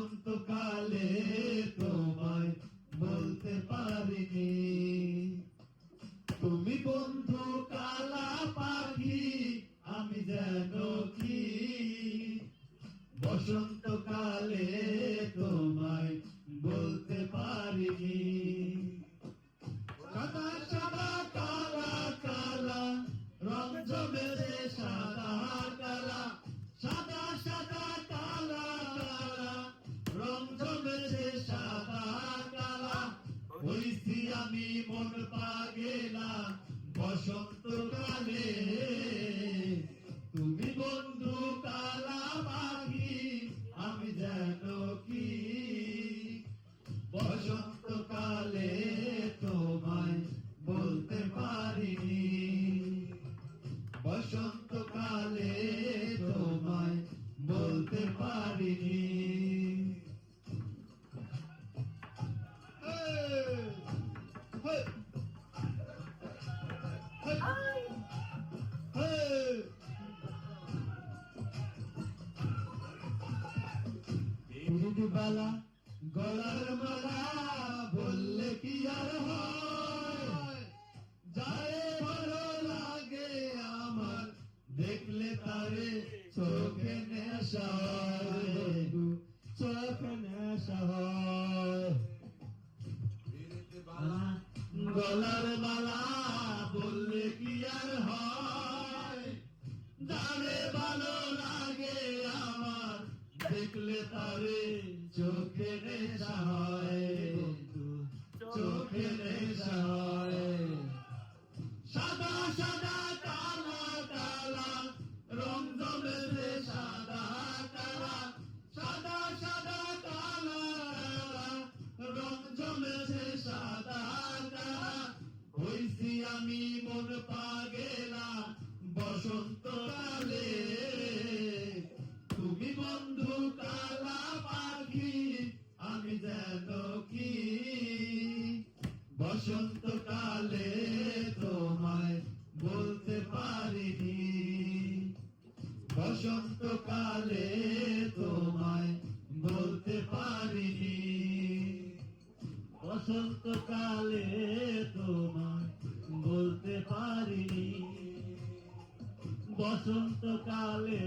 বসন্তকালে তোমায় বলতে পারিনি। তুমি বন্ধু কালা পাখি, আমি যেন কি বসন্তকালে তোমায় বলতে পারিনি। সাদা সাদা কালা কালা রং জমেছে সাদা কালা, সাদা সাদা কালা কালা রং জমেছে সাদা কালা। হইছি আমি মন পাগেলা বসন্তকালে। তুমি বন্ধু কালা পাখি, আমি যেন কি বসন্তকালে তোমায় বলতে পারিনি। বসন্তকালে তোমায় বলতে পারিনি। বালা গলার মালা বললে কি আর হয়, যায় ভালো লাগে আমার দেখলে তারে চোখে নেশা হয়, চোখে নেশা হয়। গলার মালা বললে কি আর হয়, যারে ভালো লাগে আমার দেখলে তারে চোখে নেশা হয়, চোখে নেশা হয়। সাদা সাদা কালা কালা রং জমেছে সাদা কালা, সাদা সাদা কালা কালা রং জমেছে সাদা কালা। হইছি আমি মন পাগেলা বসন্তকালে। তুমি বন্ধু কালা পাখি, আমি যেন কি বসন্তকালে তোমায় বলতে পারিনি। বসন্তকালে তোমায় বলতে পারিনি। বসন্তকালে তোমায় বলতে পারিনি। বসন্তকালে